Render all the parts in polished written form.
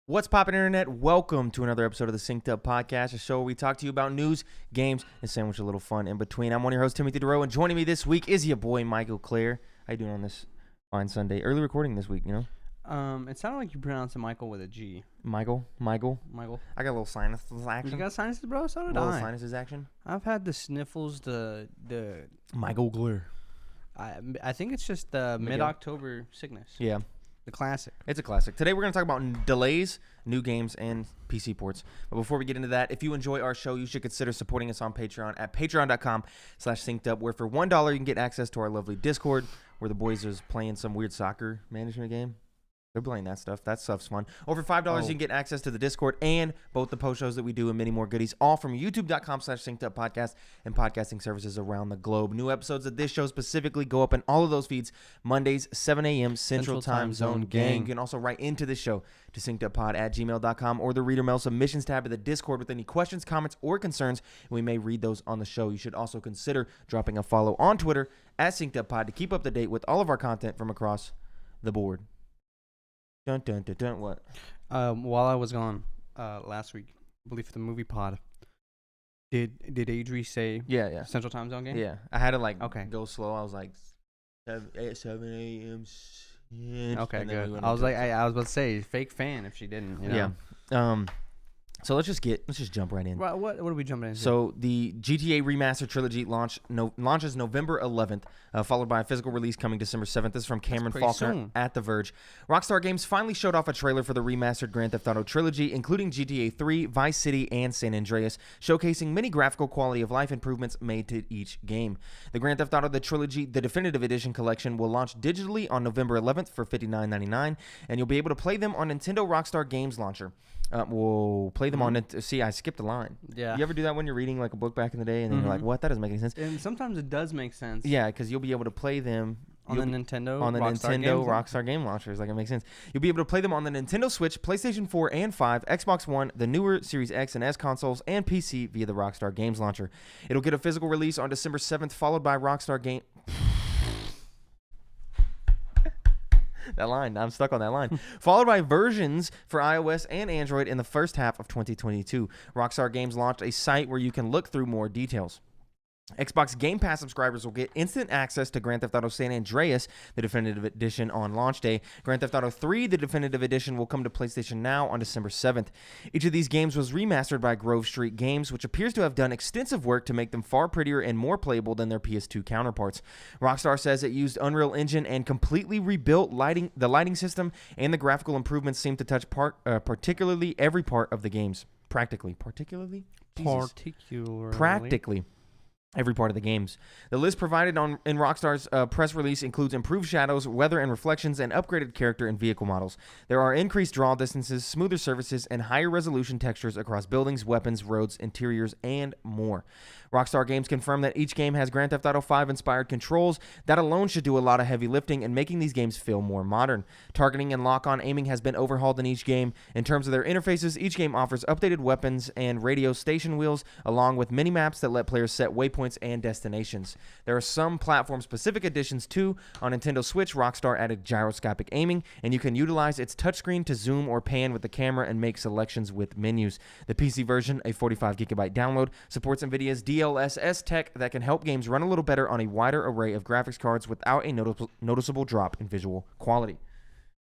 What's poppin', internet? Welcome to another episode of the Synced Up Podcast, a show where we talk to you about news, games, and sandwich a little fun in between. I'm one of your hosts, Timothy DeRoe, and joining me this week is your boy, Michael Clare. How you doing on this fine Sunday? Early recording this week, you know? It sounded like you pronounced it Michael with a G. Michael. I got a little sinuses action. You got sinuses, bro? So did a little I. sinuses action. I've had the sniffles, the Michael Clare. I think it's just the mid-October sickness. Yeah. The classic. It's a classic. Today we're going to talk about delays, new games, and PC ports. But before we get into that, if you enjoy our show, you should consider supporting us on Patreon at patreon.com/syncedup, where for $1 you can get access to our lovely Discord, where the boys are playing some weird soccer management game. They're playing that stuff. That stuff's fun. Over $5, you can get access to the Discord and both the post shows that we do and many more goodies, all from youtube.com/syncedupodcast and podcasting services around the globe. New episodes of this show specifically go up in all of those feeds Mondays, 7 a.m. Central Time Zone gang. You can also write into the show to synceduppod@gmail.com or the reader mail submissions tab of the Discord with any questions, comments, or concerns, and we may read those on the show. You should also consider dropping a follow on Twitter at synceduppod to keep up to date with all of our content from across the board. Dun, dun, dun, dun, what? While I was gone last week, I believe for the movie pod, did Adri say Yeah. Central Time Zone game? Yeah. I had to go slow. I was like 7 a.m. Okay, good. I was about to say fake fan if she didn't. You know? Yeah. So let's just jump right in. What are we jumping into? So the GTA Remastered Trilogy launches November 11th, followed by a physical release coming December 7th. This is from Cameron Faulkner at The Verge. Rockstar Games finally showed off a trailer for the remastered Grand Theft Auto Trilogy, including GTA 3, Vice City, and San Andreas, showcasing many graphical quality of life improvements made to each game. The Grand Theft Auto the Trilogy, the Definitive Edition collection, will launch digitally on November 11th for $59.99, and you'll be able to play them on Nintendo Rockstar Games Launcher. We'll play them on it. See, I skipped a line. Yeah. You ever do that when you're reading like a book back in the day and then you're like, what? That doesn't make any sense. And sometimes it does make sense. Yeah, because you'll be able to play them on the Nintendo Rockstar Game Launchers. Like, it makes sense. You'll be able to play them on the Nintendo Switch, PlayStation 4 and 5, Xbox One, the newer Series X and S consoles, and PC via the Rockstar Games Launcher. It'll get a physical release on December 7th, followed by Rockstar Game... That line, I'm stuck on that line. Followed by versions for iOS and Android in the first half of 2022. Rockstar Games launched a site where you can look through more details. Xbox Game Pass subscribers will get instant access to Grand Theft Auto San Andreas, the Definitive Edition, on launch day. Grand Theft Auto 3, the Definitive Edition, will come to PlayStation Now on December 7th. Each of these games was remastered by Grove Street Games, which appears to have done extensive work to make them far prettier and more playable than their PS2 counterparts. Rockstar says it used Unreal Engine and completely rebuilt the lighting system, and the graphical improvements seem to touch particularly every part of the games. Practically every part of the games. The list provided in Rockstar's press release includes improved shadows, weather and reflections, and upgraded character and vehicle models. There are increased draw distances, smoother surfaces, and higher resolution textures across buildings, weapons, roads, interiors, and more. Rockstar Games confirmed that each game has Grand Theft Auto 5 inspired controls. That alone should do a lot of heavy lifting and making these games feel more modern. Targeting and lock-on aiming has been overhauled in each game. In terms of their interfaces, each game offers updated weapons and radio station wheels, along with mini-maps that let players set waypoints and destinations. There are some platform-specific additions too. On Nintendo Switch, Rockstar added gyroscopic aiming, and you can utilize its touchscreen to zoom or pan with the camera and make selections with menus. The PC version, a 45GB download, supports NVIDIA's DLSS tech that can help games run a little better on a wider array of graphics cards without a noticeable drop in visual quality.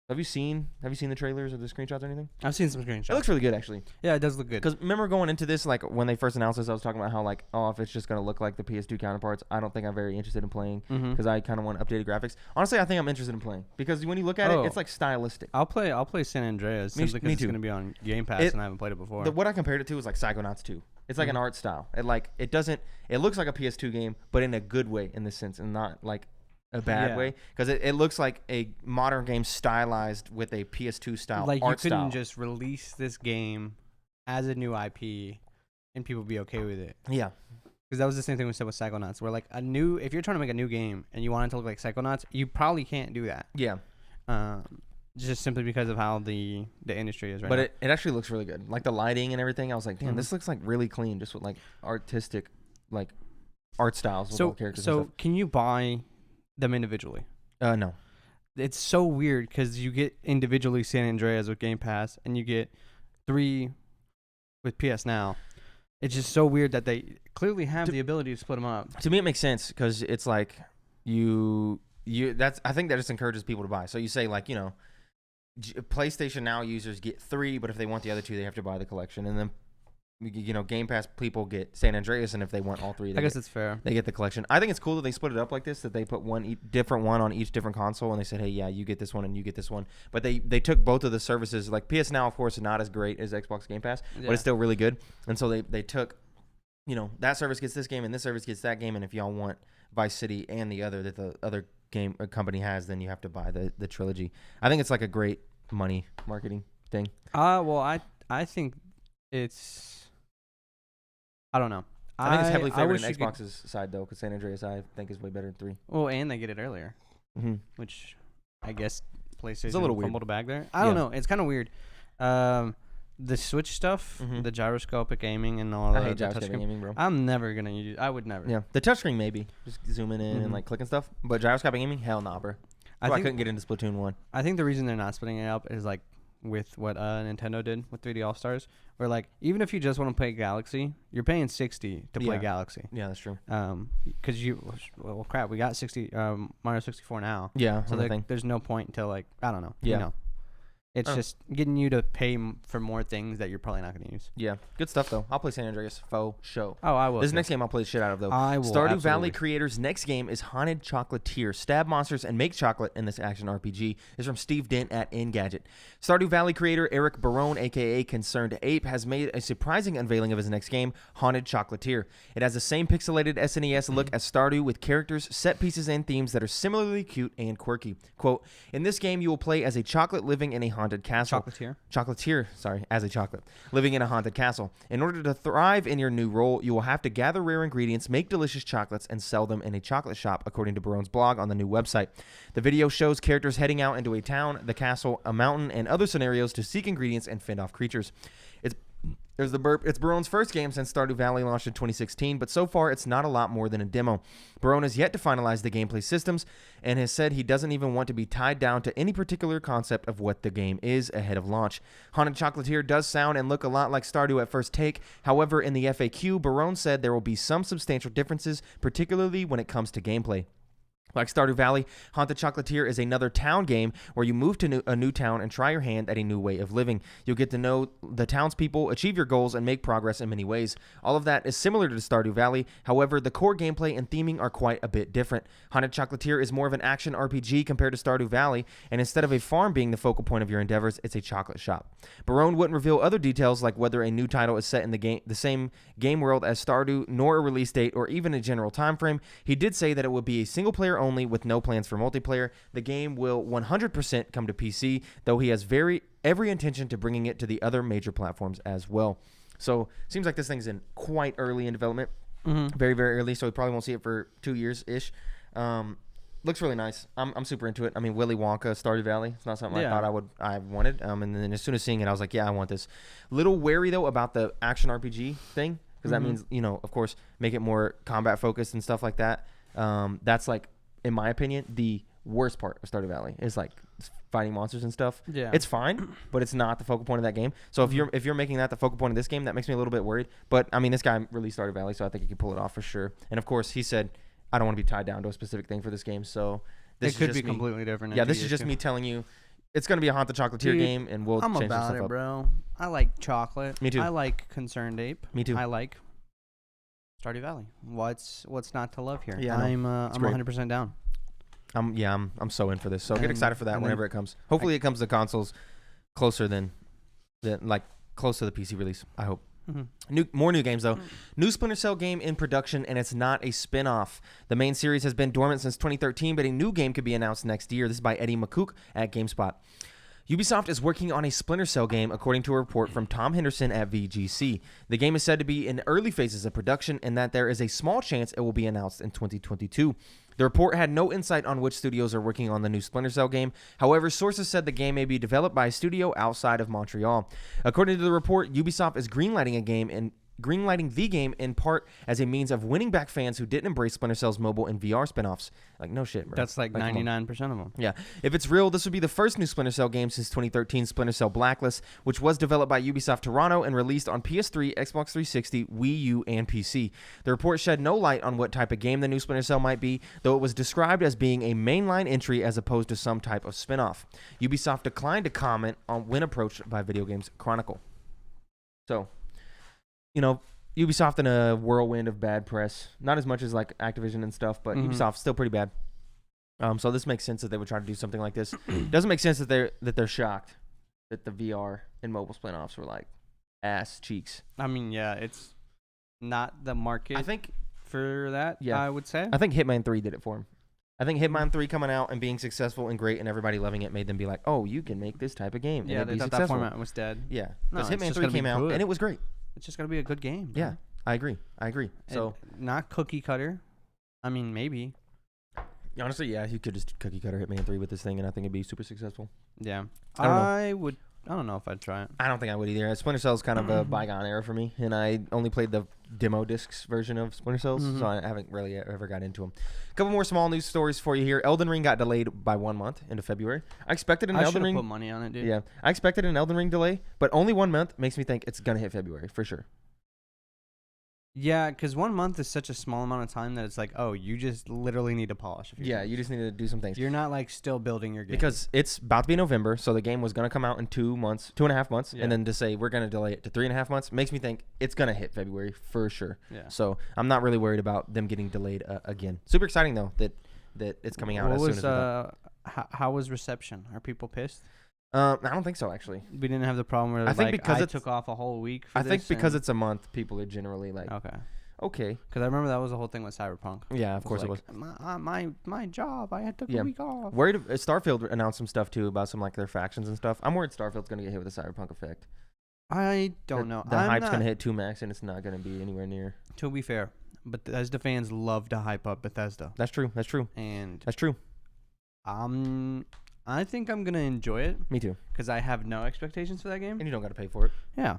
Have you seen the trailers or the screenshots or anything? I've seen some screenshots. It looks really good, actually. Yeah, it does look good. Because remember going into this, like when they first announced this, I was talking about how if it's just going to look like the PS2 counterparts, I don't think I'm very interested in playing because I kind of want updated graphics. Honestly, I think I'm interested in playing because when you look at it, it's like stylistic. I'll play San Andreas simply because it's going to be on Game Pass and I haven't played it before. What I compared it to is like Psychonauts 2. It's like an art style. It looks like a PS2 game, but in a good way in this sense, and not like a bad way, because it looks like a modern game stylized with a PS2 style like art style. You couldn't just release this game as a new IP and people be okay with it. Yeah. Because that was the same thing we said with Psychonauts, where like if you're trying to make a new game and you want it to look like Psychonauts, you probably can't do that. Yeah. Just simply because of how the industry is right now. But it actually looks really good. Like the lighting and everything, I was like, damn, this looks like really clean, just with like artistic, like art styles with all characters and stuff. Can you buy them individually? No. it's so weird because you get individually San Andreas with Game Pass, and you get 3 with PS Now. It's just so weird that they clearly have the ability to split them up. To me, it makes sense because it's like I think that just encourages people to buy. So you say like, PlayStation Now users get 3, but if they want the other 2, they have to buy the collection. And then, Game Pass people get San Andreas, and if they want all 3, I guess it's fair. They get the collection. I think it's cool that they split it up like this, that they put different one on each different console, and they said, hey, yeah, you get this one and you get this one. But they took both of the services. Like PS Now, of course, is not as great as Xbox Game Pass, but it's still really good. And so they took, that service gets this game and this service gets that game, and if y'all want Vice City and the other that the other game company has, then you have to buy the trilogy. I think it's like a great money marketing thing. Well, I think it's... I don't know. I think it's heavily favored in Xbox's side, though, because San Andreas, I think, is way better than 3. Oh, and they get it earlier, which I guess PlayStation a little weird. fumbled a bag there. I don't know. It's kind of weird. The Switch stuff, the gyroscopic aiming and all that. I hate gyroscopic aiming, bro. I'm never going to use it. I would never. Yeah. The touchscreen, maybe. Just zooming in and, like, clicking stuff. But gyroscopic aiming, hell nah, bro. I couldn't get into Splatoon 1. I think the reason they're not splitting it up is, like, with what Nintendo did with 3D All-Stars, where like even if you just want to play Galaxy, you're paying $60 to play Galaxy. Yeah, that's true. Because we got Mario 64 now. Yeah, so there's no point until like I don't know. Yeah. It's just getting you to pay for more things that you're probably not going to use. Yeah. Good stuff, though. I'll play San Andreas. Faux show. Oh, I will. This next game I'll play the shit out of, though. I will. Stardew Valley creators' next game is Haunted Chocolatier. Stab monsters and make chocolate in this action RPG. Is from Steve Dent at Engadget. Stardew Valley creator Eric Barone, a.k.a. Concerned Ape, has made a surprising unveiling of his next game, Haunted Chocolatier. It has the same pixelated SNES look as Stardew, with characters, set pieces, and themes that are similarly cute and quirky. Quote, in this game, you will play as a chocolate living in a haunted castle. Chocolatier, as a chocolate, living in a haunted castle. In order to thrive in your new role, you will have to gather rare ingredients, make delicious chocolates, and sell them in a chocolate shop, according to Barone's blog on the new website. The video shows characters heading out into a town, the castle, a mountain, and other scenarios to seek ingredients and fend off creatures. It's Barone's first game since Stardew Valley launched in 2016, but so far it's not a lot more than a demo. Barone has yet to finalize the gameplay systems and has said he doesn't even want to be tied down to any particular concept of what the game is ahead of launch. Haunted Chocolatier does sound and look a lot like Stardew at first take. However, in the FAQ, Barone said there will be some substantial differences, particularly when it comes to gameplay. Like Stardew Valley, Haunted Chocolatier is another town game where you move to a new town and try your hand at a new way of living. You'll get to know the townspeople, achieve your goals, and make progress in many ways. All of that is similar to Stardew Valley. However, the core gameplay and theming are quite a bit different. Haunted Chocolatier is more of an action RPG compared to Stardew Valley, and instead of a farm being the focal point of your endeavors, it's a chocolate shop. Barone wouldn't reveal other details like whether a new title is set in the same game world as Stardew, nor a release date or even a general time frame. He did say that it would be a single player only with no plans for multiplayer. The game will 100% come to PC, though he has every intention to bringing it to the other major platforms as well. So seems like this thing's in quite early in development. Very, very early, so we probably won't see it for 2 years-ish. Looks really nice. I'm super into it. I mean, Willy Wonka, Stardew Valley. It's not something I thought I wanted. And then as soon as seeing it, I was like, yeah, I want this. Little wary, though, about the action RPG thing, because that means, of course, make it more combat-focused and stuff like that. That's like, in my opinion, the worst part of Stardew Valley is like fighting monsters and stuff. Yeah, it's fine, but it's not the focal point of that game. So if you're making that the focal point of this game, that makes me a little bit worried. But I mean, this guy released Stardew Valley, so I think he can pull it off for sure. And of course, he said, "I don't want to be tied down to a specific thing for this game." So this could be completely different. Yeah, this is just me telling you, it's going to be a Haunted Chocolatier game, and we'll change some stuff up. I'm about it, bro. I like chocolate. Me too. I like Concerned Ape. Me too. I like Stardew Valley. What's not to love here? Yeah, I'm 100% down. I'm so in for this. So get excited for that whenever it comes. Hopefully it comes to consoles closer than close to the PC release, I hope. More new games, though. New Splinter Cell game in production, and it's not a spin-off. The main series has been dormant since 2013, but a new game could be announced next year. This is by Eddie McCook at GameSpot. Ubisoft is working on a Splinter Cell game, according to a report from Tom Henderson at VGC. The game is said to be in early phases of production, and that there is a small chance it will be announced in 2022. The report had no insight on which studios are working on the new Splinter Cell game. However, sources said the game may be developed by a studio outside of Montreal. According to the report, Ubisoft is greenlighting a game greenlighting the game in part as a means of winning back fans who didn't embrace Splinter Cell's mobile and VR spinoffs. Like, no shit, bro. That's like 99% of them. Yeah. If it's real, this would be the first new Splinter Cell game since 2013 Splinter Cell Blacklist, which was developed by Ubisoft Toronto and released on PS3, Xbox 360, Wii U, and PC. The report shed no light on what type of game the new Splinter Cell might be, though it was described as being a mainline entry as opposed to some type of spin-off. Ubisoft declined to comment on when approached by Video Games Chronicle. So, Ubisoft in a whirlwind of bad press. Not as much as like Activision and stuff, but Ubisoft's still pretty bad. So this makes sense that they would try to do something like this. Doesn't make sense that they're shocked that the VR and mobile spin-offs were like ass cheeks. I mean, yeah, it's not the market. I think for that. Yeah, I would say. I think Hitman 3 did it for him. I think Hitman 3 coming out and being successful and great and everybody loving it made them be like, oh, you can make this type of game. Yeah, they thought that format was dead. Yeah, because Hitman 3 came out and it was great. It's just got to be a good game. Yeah, I agree. So not cookie cutter. I mean, maybe. Honestly, yeah, you could just cookie cutter Hitman 3 with this thing and I think it'd be super successful. Yeah. I don't know if I'd try it. I don't think I would either. Splinter Cell is kind of a bygone era for me, and I only played the demo discs version of Splinter Cells, so I haven't really ever got into them. A couple more small news stories for you here. Elden Ring got delayed by 1 month into February. I expected an Elden Ring. I should put money on it, dude. Yeah, I expected an Elden Ring delay, but only 1 month makes me think it's gonna hit February for sure. Yeah, because 1 month is such a small amount of time that it's like, oh, you just literally need to polish. Yeah, you just need to do some things. You're not like still building your game. Because it's about to be November, so the game was going to come out in 2 months, 2.5 months, and then to say we're going to delay it to 3.5 months makes me think it's going to hit February for sure. Yeah. So I'm not really worried about them getting delayed again. Super exciting, though, that it's coming out as soon as how was reception? Are people pissed? I don't think so, actually. We didn't have the problem where I took off a whole week for I think because it's a month, people are generally like, okay. Because I remember that was the whole thing with Cyberpunk. Yeah, of course it was. My job, I had took a week off. Worried Starfield announced some stuff, too, about some like their factions and stuff. I'm worried Starfield's going to get hit with a Cyberpunk effect. I don't know. The hype's going to hit 2 max, and it's not going to be anywhere near. To be fair, Bethesda fans love to hype up Bethesda. That's true. And that's true. I think I'm going to enjoy it. Me too. Because I have no expectations for that game. And you don't got to pay for it. Yeah.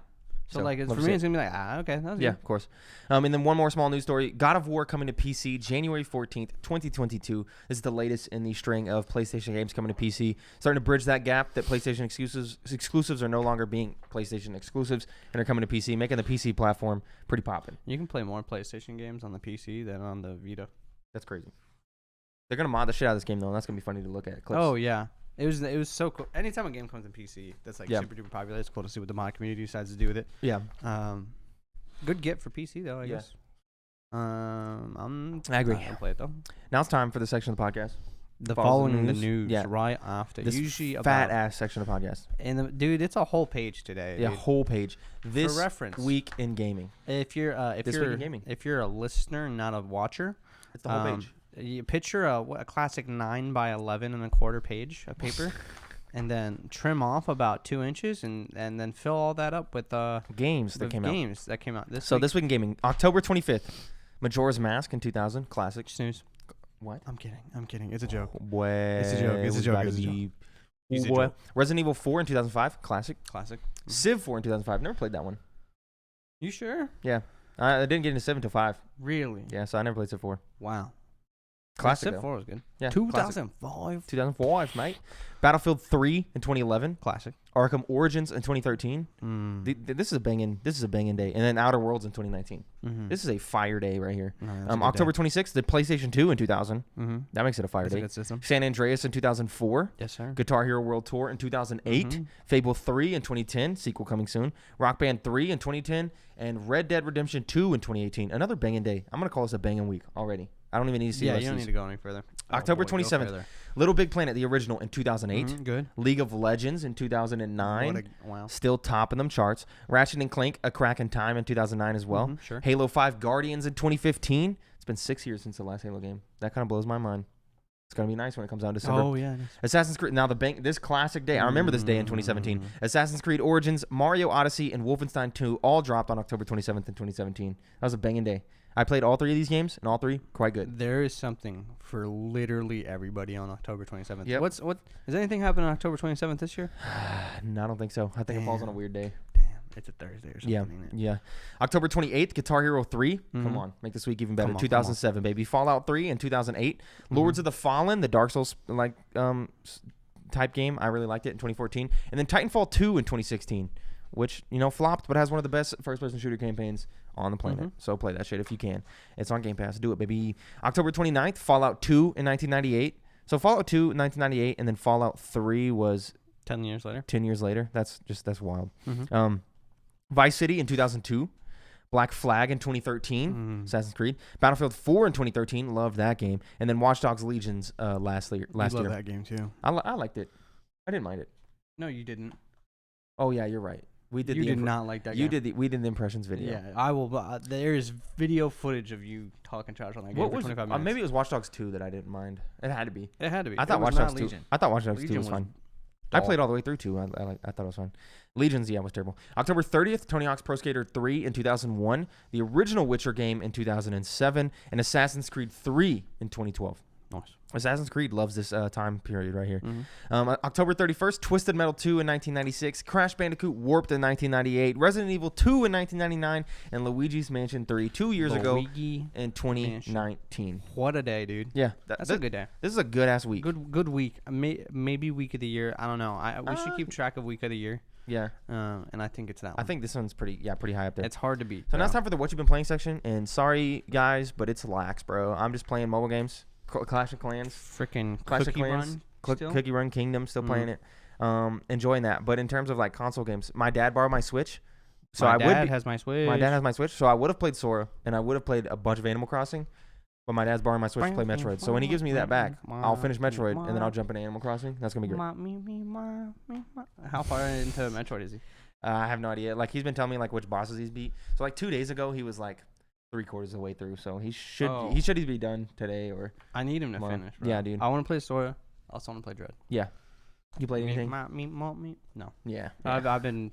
So for me, it's going to be like, okay. That was good. Of course. And then one more small news story. God of War coming to PC January 14th, 2022. This is the latest in the string of PlayStation games coming to PC. Starting to bridge that gap that PlayStation exclusives are no longer being PlayStation exclusives and are coming to PC, making the PC platform pretty poppin'. You can play more PlayStation games on the PC than on the Vita. That's crazy. They're going to mod the shit out of this game, though, and that's going to be funny to look at. Clips. Oh, yeah. It was so cool. Anytime a game comes in PC that's like super duper popular, it's cool to see what the mod community decides to do with it. Yeah. Good get for PC though, I guess. I agree. Not gonna play it though. Now it's time for the section of the podcast. The following the news right after. This usually fat ass section of the podcast. And dude, it's a whole page today. Yeah, whole page. This for reference. Week in gaming. If you're if you're a listener and not a watcher, it's the whole page. You picture a classic 9x11.25 page of paper, and then trim off about 2 inches, and then fill all that up with games that came out. This week in gaming, October 25th, Majora's Mask in 2000, classic. Snooze. What? I'm kidding. It's a joke. It's a joke. Resident Evil 4 in 2005, classic. Civ 4 in 2005. Never played that one. You sure? Yeah, I didn't get into 7 until 5. Really? Yeah, so I never played Civ 4. Wow. Classic. Civ 4 was good. Yeah. 2005. 2005, mate. Battlefield 3 in 2011. Classic. Arkham Origins in 2013. This is a banging day. And then Outer Worlds in 2019. This is a fire day right here. October 26th, the PlayStation 2 in 2000. That makes it a fire day. A good system. San Andreas in 2004. Yes, sir. Guitar Hero World Tour in 2008. Fable 3 in 2010. Sequel coming soon. Rock Band 3 in 2010. And Red Dead Redemption 2 in 2018. Another banging day. I'm going to call this a banging week already. I don't even need to see. Yeah, you don't need to go any further. October 27th, Little Big Planet, the original, in 2008. Good. League of Legends in 2009. Wow. Still topping them charts. Ratchet and Clank, A Crack in Time in 2009 as well. Sure. Halo 5 Guardians in 2015. It's been 6 years since the last Halo game. That kind of blows my mind. It's going to be nice when it comes out in December. Oh, yeah. Assassin's Creed. Now, this classic day. I remember this day in 2017. Assassin's Creed Origins, Mario Odyssey, and Wolfenstein 2 all dropped on October 27th in 2017. That was a banging day. I played all 3 of these games, and all 3 quite good. There is something for literally everybody on October 27th. Yep. Does anything happen on October 27th this year? No, I don't think so. I think it falls on a weird day. Damn. It's a Thursday or something. Yeah, Ain't it? yeah. October 28th, Guitar Hero 3. Come Mhm. on, make this week even better. Come on, 2007, baby. Fallout 3 in 2008. Lords of the Fallen, the Dark Souls type game. I really liked it in 2014. And then Titanfall 2 in 2016, which flopped, but has one of the best first-person shooter campaigns on the planet. So play that shit if you can. It's on Game Pass. Do it, baby. October 29th, Fallout 2 in 1998. So Fallout 2 in 1998, and then Fallout 3 was 10 years later. 10 years later. That's wild. Mm-hmm. Vice City in 2002. Black Flag in 2013. Assassin's Creed. Battlefield 4 in 2013. Loved that game. And then Watch Dogs Legions last year. I love that game too. I liked it. I didn't mind it. No, you didn't. Oh yeah, you're right. We did. You did not like that. You game. did. We did the impressions video. Yeah, I will. There is video footage of you talking trash on that game for 25 minutes. Maybe it was Watch Dogs 2 that I didn't mind. It had to be. It had to be. I thought Watch Dogs 2. I thought Watch Dogs 2 was fine. I played all the way through 2. I thought it was fun. Legions, yeah, was terrible. October 30th, Tony Hawk's Pro Skater 3 in 2001. The original Witcher game in 2007. And Assassin's Creed 3 in 2012. Nice. Assassin's Creed loves this time period right here. October 31st, Twisted Metal 2 in 1996, Crash Bandicoot Warped in 1998, Resident Evil 2 in 1999, and Luigi's Mansion 3 2 years ago in 2019. What a day, dude. Yeah. That's a good day. This is a good-ass week. Good week. Maybe week of the year. I don't know. We should keep track of week of the year. Yeah. And I think it's that one. I think this one's pretty high up there. It's hard to beat. So now it's time for the What You've Been Playing section, and sorry, guys, but it's lax, bro. I'm just playing mobile games. Clash of Clans, freaking Clash Cookie of Clans, Run, Cookie Run Kingdom, still playing it, enjoying that. But in terms of like console games, my dad borrowed my Switch, so my dad has my Switch. My dad has my Switch, so I would have played Sora and I would have played a bunch of Animal Crossing, but my dad's borrowing my Switch to play Metroid. So when he gives me that back, I'll finish Metroid and then I'll jump into Animal Crossing. That's gonna be great. How far into Metroid is he? I have no idea. Like he's been telling me like which bosses he's beat. So like 2 days ago he was like 3/4 of the way through, so he should be done today or. I need him to finish. Bro. Yeah, dude. I want to play Sora. I also want to play Dread. Yeah. You played anything? No. Yeah. I've been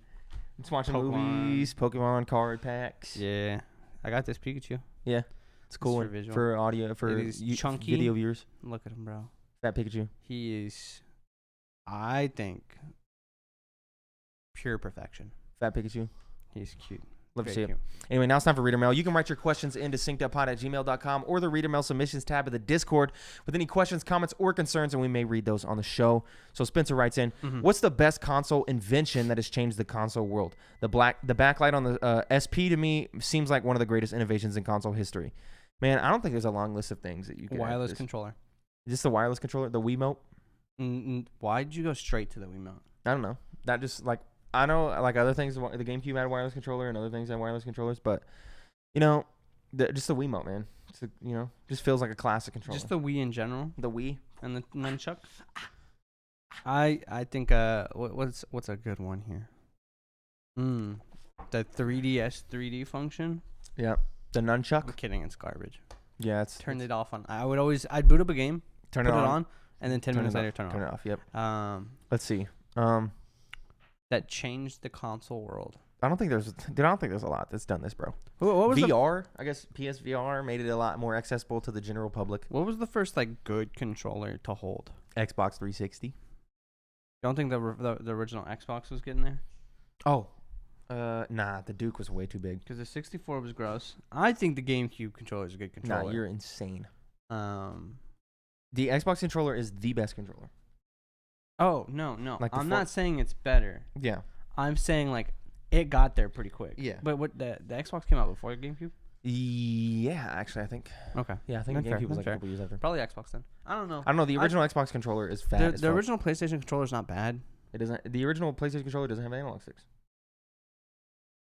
just watching Pokemon. movies, Pokemon card packs. Yeah. I got this Pikachu. Yeah. It's cool for audio for chunky video viewers. Look at him, bro. Fat Pikachu. He is, I think, pure perfection. Fat Pikachu. He's cute. Love to see it. Anyway, now it's time for Reader Mail. You can write your questions into synceduppod@gmail.com or the Reader Mail submissions tab of the Discord with any questions, comments, or concerns, and we may read those on the show. So Spencer writes in, what's the best console invention that has changed the console world? The backlight on the SP to me seems like one of the greatest innovations in console history. Man, I don't think there's a long list of things that you can. Wireless controller. Is this the wireless controller? The Wiimote? Why did you go straight to the Wiimote? I don't know. That just like... I know, like other things, the GameCube had a wireless controller and other things had wireless controllers, but just the Wiimote, man. It's just feels like a classic controller. Just the Wii in general. The Wii and the nunchuck. I think what's a good one here? The 3DS 3D function. Yeah, the nunchuck. I'm kidding, it's garbage. Yeah, Turned it off on. I'd boot up a game, put it on, and then 10 minutes later turn it off. Yep. Let's see. That changed the console world. I don't think there's a lot that's done this, bro. What was VR? I guess PSVR made it a lot more accessible to the general public. What was the first good controller to hold? Xbox 360. Don't think the original Xbox was getting there. Oh, nah, the Duke was way too big. Because the 64 was gross. I think the GameCube controller is a good controller. Nah, you're insane. The Xbox controller is the best controller. Oh, no. I'm not saying it's better. Yeah. I'm saying, it got there pretty quick. Yeah. But what the Xbox came out before the GameCube? Yeah, actually, I think. Okay. Yeah, I think the GameCube was a couple years after. Probably Xbox then. I don't know. The original Xbox controller is fat as The fuck. original PlayStation controller is not bad. It doesn't. The original PlayStation controller doesn't have analog sticks.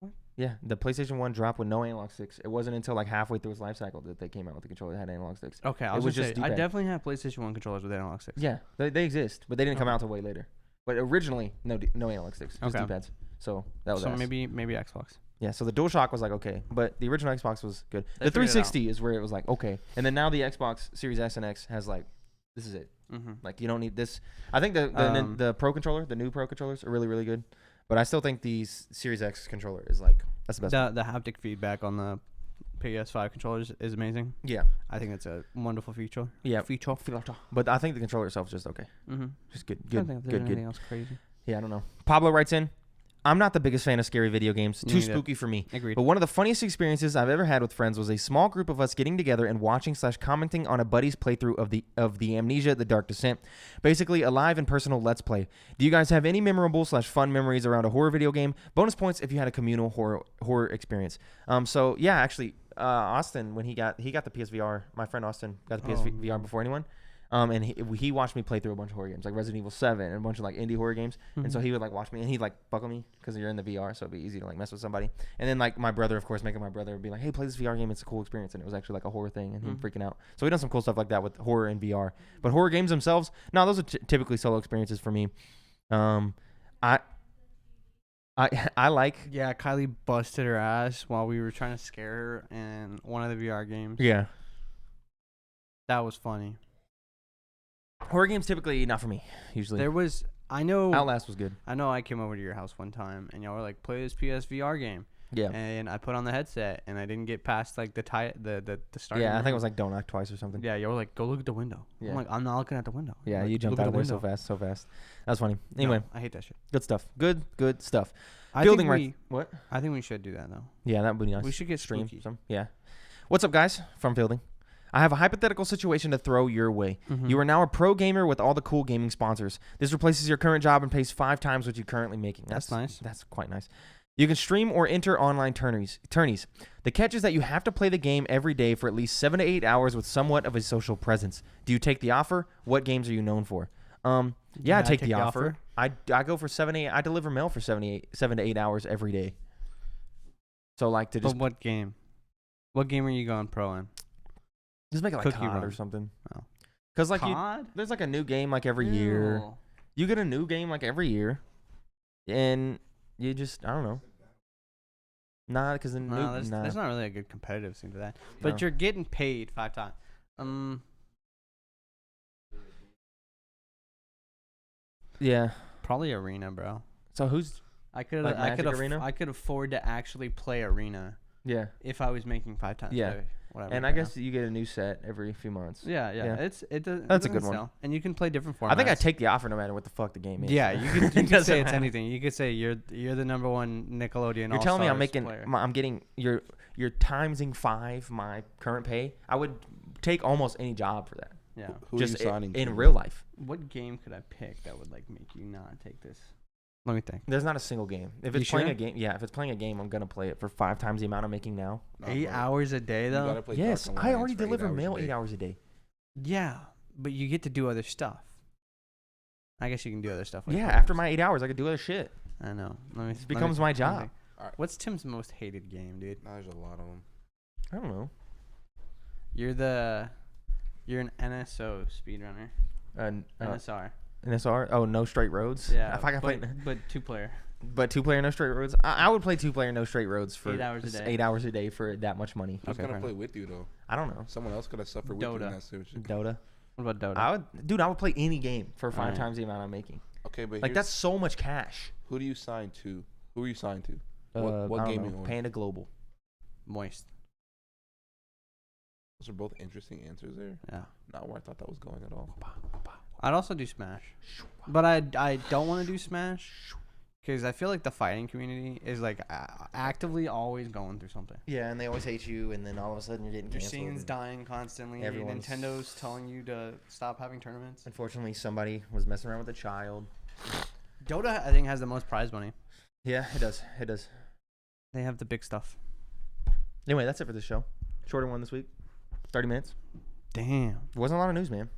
What? Yeah, the PlayStation 1 dropped with no analog sticks. It wasn't until halfway through its life cycle that they came out with the controller that had analog sticks. Okay, I definitely have PlayStation 1 controllers with analog sticks. Yeah, they exist, but they didn't come out till way later. But originally, no analog sticks, just D-pads. So that was maybe Xbox. Yeah, so the DualShock was okay, but the original Xbox was good. The 360 is where it was okay, and then now the Xbox Series S and X has this is it. You don't need this. I think the Pro controller, the new Pro controllers are really really good, but I still think the Series X controller is that's the best. The haptic feedback on the PS5 controllers is amazing. Yeah, I think it's a wonderful feature. Yeah, feature. But I think the controller itself is just okay. Just good. I don't think there's anything else crazy. Yeah, I don't know. Pablo writes in, I'm not the biggest fan of scary video games. Me Too neither. spooky for me. Agreed. But one of the funniest experiences I've ever had with friends was a small group of us getting together and watching / commenting on a buddy's playthrough of the Amnesia: The Dark Descent. Basically, a live and personal let's play. Do you guys have any memorable / fun memories around a horror video game? Bonus points if you had a communal horror experience. So yeah, actually, Austin, when he got the PSVR, my friend Austin got the PSVR before anyone. And he watched me play through a bunch of horror games like Resident Evil 7 and a bunch of like indie horror games. And so he would like watch me and he'd like buckle me because you're in the VR, so it'd be easy to like mess with somebody. And then like my brother, of course, making my brother be like, hey, play this VR game, it's a cool experience. And it was actually like a horror thing and him freaking out. So we done some cool stuff like that with horror and VR. But horror games themselves, no, those are typically solo experiences for me. I like. Yeah, Kylie busted her ass while we were trying to scare her in one of the VR games. Yeah. That was funny. Horror games typically not for me, usually. I know Outlast was good. I know I came over to your house one time and y'all were like, play this PSVR game. Yeah. And I put on the headset and I didn't get past like the start. Yeah, I think it was like don't knock twice or something. Yeah, you were like, go look at the window. Yeah. I'm like, I'm not looking at the window. Yeah, like, you jumped look out at of the there window. so fast. That was funny. Anyway, No, I hate that shit. good stuff. Good stuff. I Fielding think right. What? I think we should do that though. Yeah, that would be nice. We should get Stream spooky. some. Yeah. What's up, guys? From Fielding. I have a hypothetical situation to throw your way. You are now a pro gamer with all the cool gaming sponsors. This replaces your current job and pays 5 times what you're currently making. That's nice. That's quite nice. You can stream or enter online tourneys. The catch is that you have to play the game every day for at least 7 to 8 hours with somewhat of a social presence. Do you take the offer? What games are you known for? Yeah, I take the offer. I go for 7 to 8. I deliver mail for 7 to 8 hours every day. So like to just. But what game? What game are you going pro in? Just make it like Cookie COD Run. or something. Oh. Because like COD? there's like a new game like every year. Ew. You get a new game like every year, and you just I don't know. Nah, because the No, there's not really a good competitive scene to that. But No. you're getting paid 5 times. Yeah. Probably Arena, bro. So who's I could Like Magic Arena? I could afford to actually play Arena yeah? if I was making 5 times. Yeah. Whatever. And I guess you get a new set every few months. Yeah. Yeah. That's a good one. sell. And you can play different formats. I think I take the offer no matter what the fuck the game is. Yeah, you could say doesn't it's matter. anything. You could say you're the number one Nickelodeon. You're telling me I'm All-Stars making player. I'm getting you're timesing 5 my current pay. I would take almost any job for that. Yeah. Who Just are you signing in to? real life. What game could I pick that would like make you not take this? Let me think. There's not a single game. If You it's playing sure? a game, yeah. If it's playing a game, I'm gonna play it for 5 times the amount I'm making now. Nah, 8 bro. hours a day You though. gotta play Yes, Dark I Alliance already for 8 deliver hours a mail day. 8 hours a day. Yeah, but you get to do other stuff. I guess you can do other stuff. Like Yeah, that. after my 8 hours, I could do other shit. I know. It becomes my job. What's Tim's most hated game, dude? Nah, there's a lot of them. I don't know. You're an NSO speedrunner. NSR. NSR? Oh, no straight roads. Yeah. If I can play, but 2-player. but 2-player no straight roads. I would play 2-player no straight roads for 8 hours a day. 8 hours a day for that much money. Who's Okay, gonna fair play with you though? I don't know. Someone else could have suffered with you in Dota. that situation. Dota. What about Dota? I would play any game for 5 Alright. times the amount I'm making. Okay, but Like that's so much cash. who do you sign to? Who are you signed to? I What don't gaming know. org? Panda Global. Moist. Those are both interesting answers there. Yeah. Not where I thought that was going at all. I'd also do Smash, but I don't want to do Smash because I feel like the fighting community is like actively always going through something. Yeah, and they always hate you, and then all of a sudden you're getting Your canceled. scene's dying constantly. Everyone's- Nintendo's telling you to stop having tournaments. Unfortunately, somebody was messing around with a child. Dota, I think, has the most prize money. Yeah, it does. It does. They have the big stuff. Anyway, that's it for this show. Shorter one this week. 30 minutes. Damn. Wasn't a lot of news, man.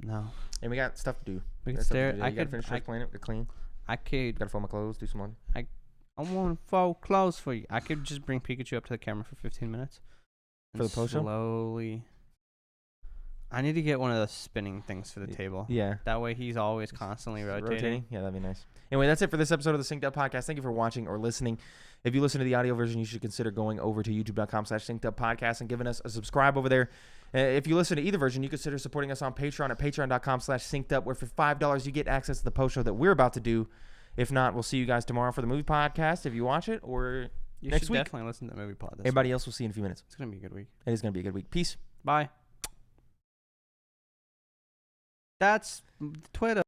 No. And we got stuff to do. We Got could stuff to stare. do. I You gotta could. finish First Planet. Get clean. I could. Gotta fold my clothes. Do some laundry. I want to fold clothes for you. I could just bring Pikachu up to the camera for 15 minutes. For and the post show? Slowly. I need to get one of the spinning things for the table. Yeah. That way he's always constantly rotating. Yeah, that'd be nice. Anyway, that's it for this episode of the Synced Up Podcast. Thank you for watching or listening. If you listen to the audio version, you should consider going over to youtube.com/syncedupodcast and giving us a subscribe over there. If you listen to either version, you consider supporting us on Patreon at patreon.com/syncedup, where for $5 you get access to the post show that we're about to do. If not, we'll see you guys tomorrow for the movie podcast if you watch it, or You next should week. definitely listen to the movie pod. Everybody else will see you in a few minutes. It's going to be a good week. It is going to be a good week. Peace. Bye. That's Twitter.